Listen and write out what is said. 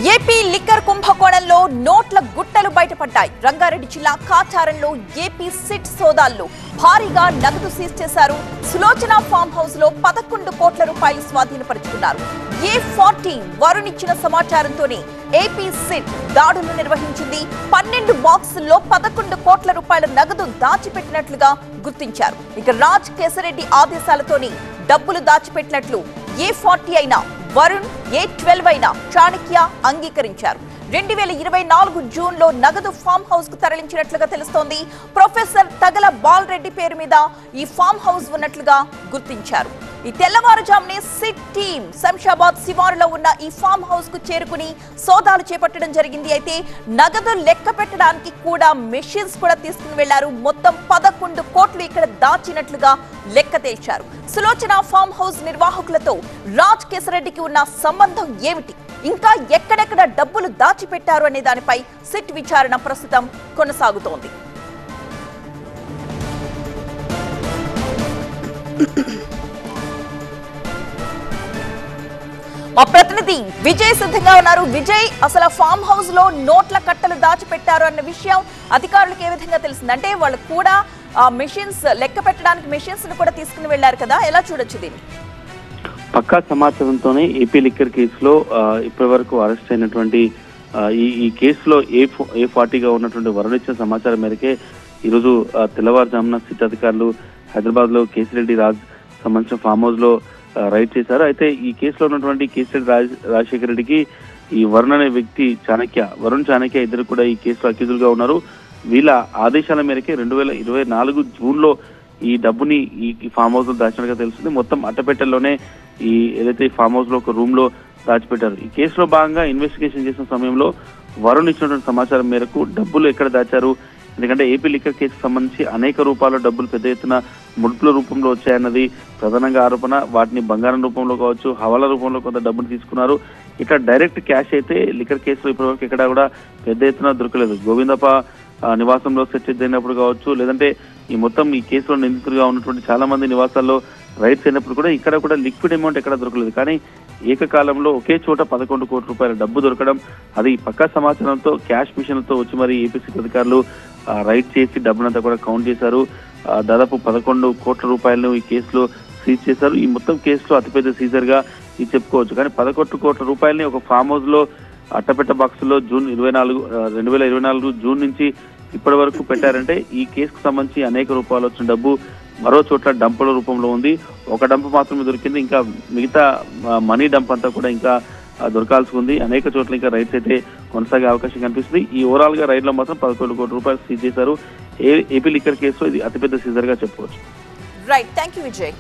AP liquor కుంభకోణంలో నోట్ల గుట్టలు బయటపడ్డాయి. రంగారెడ్డి జిల్లా కాచారంలో ఏపీ సిట్ సోదాల్లో భారీగా నగదు సీజ్ చేశారు. సులోచన ఫామ్ హౌస్ లో 11 కోట్ల రూపాయలు స్వాధీనపరుచుకున్నారు. A40 వరుణ్ ఇచ్చిన సమాచారంతోనే ఏపీ సిట్ దాడులు నిర్వహించింది. 12 బాక్సుల్లో 11 కోట్ల రూపాయల నగదు దాచిపెట్టినట్లుగా గుర్తించారు. ఇక రాజ్ కేశరెడ్డి ఆదేశాలతోనే డబ్బులు దాచిపెట్టినట్లు A40 అయినా వరుణ్ A12 అయినా చాణక్య అంగీకరించారు. 2024 జూన్లో నగదు ఫామ్ హౌస్ కు తరలించినట్లుగా తెలుస్తోంది. ప్రొఫెసర్ తగల బాలరెడ్డి పేరు మీద ఈ ఫామ్ హౌస్ ఉన్నట్లుగా గుర్తించారు. ఈ తెల్లవారుజామునే సిట్ టీం శంషాబాద్ శివారులో ఉన్న ఈ ఫామ్ హౌస్ కు చేరుకుని సోదాలు చేపట్టడం జరిగింది. అయితే నగదు లెక్క పెట్టడానికి కూడా మెషిన్స్ కూడా తీసుకుని వెళ్లారు. మొత్తం 11 కోట్లు ఇక్కడ దాచినట్లుగా లెక్క తేల్చారు. సులోచన ఫామ్ హౌస్ నిర్వాహకులతో రాజ్ కేశరెడ్డికి ఉన్న సంబంధం ఏమిటి, ఇంకా ఎక్కడెక్కడ డబ్బులు దాచిపెట్టారు అనే దానిపై సిట్ విచారణ ప్రస్తుతం కొనసాగుతోంది. మా ప్రతినిధి విజయ్ సిద్ధంగా ఉన్నారు. విజయ్, అసలు ఫామ్ హౌస్ లో నోట్ల కట్టలు దాచిపెట్టారు అన్న విషయం అధికారులకు ఏ విధంగా తెలిసింది? అంటే వాళ్ళు కూడా మెషిన్స్ లెక్క పెట్టడానికి మెషిన్స్ కూడా తీసుకుని వెళ్లారు కదా, ఎలా చూడొచ్చు దీన్ని? పక్కా సమాచారంతోనే ఏపీ లిక్కర్ కేసులో ఇప్పటి వరకు అరెస్ట్ అయినటువంటి ఈ కేసులో A40గా ఉన్నటువంటి వరుణ్ ఇచ్చిన సమాచారం మేరకే ఈరోజు తెల్లవారుజామున సిట్ అధికారులు హైదరాబాద్ లో కేశిరెడ్డి రాజ్ సంబంధించిన ఫామ్ హౌస్ లో రైడ్ చేశారు. అయితే ఈ కేసులో ఉన్నటువంటి కేశిరెడ్డి రాజశేఖర రెడ్డికి ఈ వరుణ్ అనే వ్యక్తి వరుణ్ చాణక్య ఇద్దరు కూడా ఈ కేసులో అక్యూజులుగా ఉన్నారు. వీళ్ళ ఆదేశాల మేరకే 2024 జూన్లో ఈ డబ్బుని ఈ ఫామ్ హౌస్ లో దాచినట్టుగా తెలుస్తుంది. మొత్తం అట్టపెట్టెల్లోనే ఏదైతే ఈ ఫామ్ హౌస్ లో ఒక రూమ్ లో దాచిపెట్టారు. ఈ కేసులో భాగంగా ఇన్వెస్టిగేషన్ చేసిన సమయంలో వరుణ్ ఇచ్చినటువంటి సమాచారం మేరకు డబ్బులు ఎక్కడ దాచారు, ఎందుకంటే ఏపీ లిక్కర్ కేసుకు సంబంధించి అనేక రూపాల్లో డబ్బులు పెద్ద ఎత్తున ముడుపుల రూపంలో వచ్చాయన్నది ప్రధానంగా ఆరోపణ. వాటిని బంగారం రూపంలో కావచ్చు, హవాలా రూపంలో కొంత డబ్బులు తీసుకున్నారు. ఇట్లా డైరెక్ట్ క్యాష్ అయితే లిక్కర్ కేసులో ఇప్పటివరకు ఎక్కడా కూడా పెద్ద ఎత్తున దొరకలేదు. గోవిందప్ప నివాసంలో సెర్చ్ అయినప్పుడు కావచ్చు, లేదంటే ఈ మొత్తం ఈ కేసులో నిందితులుగా ఉన్నటువంటి చాలా మంది నివాసాల్లో రైడ్స్ అయినప్పుడు కూడా ఇక్కడ కూడా లిక్విడ్ అమౌంట్ ఎక్కడ దొరకలేదు. కానీ ఏకకాలంలో ఒకే చోట 11 కోట్ల రూపాయల డబ్బు దొరకడం, అది పక్కా సమాచారంతో క్యాష్ మిషన్లతో వచ్చి మరి ఏపీసీ అధికారులు రైడ్ చేసి డబ్బునంతా కూడా కౌంట్ చేశారు. దాదాపు 11 కోట్ల రూపాయలను ఈ కేసులో సీజ్ చేశారు. ఈ మొత్తం కేసులో అతిపెద్ద సీజర్ గా ఇది చెప్పుకోవచ్చు. కానీ 11 కోట్ల రూపాయలని ఒక ఫామ్ హౌస్ లో అట్టపెట్ట బాక్సుల్లో 2024 జూన్ నుంచి ఇప్పటి వరకు పెట్టారంటే ఈ కేసుకు సంబంధించి అనేక రూపాయలు వచ్చిన డబ్బు మరో చోట్ల డంపుల రూపంలో ఉంది. ఒక డంప్ మాత్రమే దొరికింది, ఇంకా మిగతా మనీ డంప్ అంతా కూడా ఇంకా దొరకాల్సి ఉంది. అనేక చోట్ల ఇంకా రైడ్స్ అయితే కొనసాగే అవకాశం కనిపిస్తుంది. ఈ ఓవరాల్ గా రైడ్ లో మాత్రం 11 కోట్ల రూపాయలు సీజ్ చేశారు. ఏపీ లిక్కర్ కేసులో ఇది అతిపెద్ద సీజర్ గా చెప్పుకోవచ్చు. Right, thank you Vijay.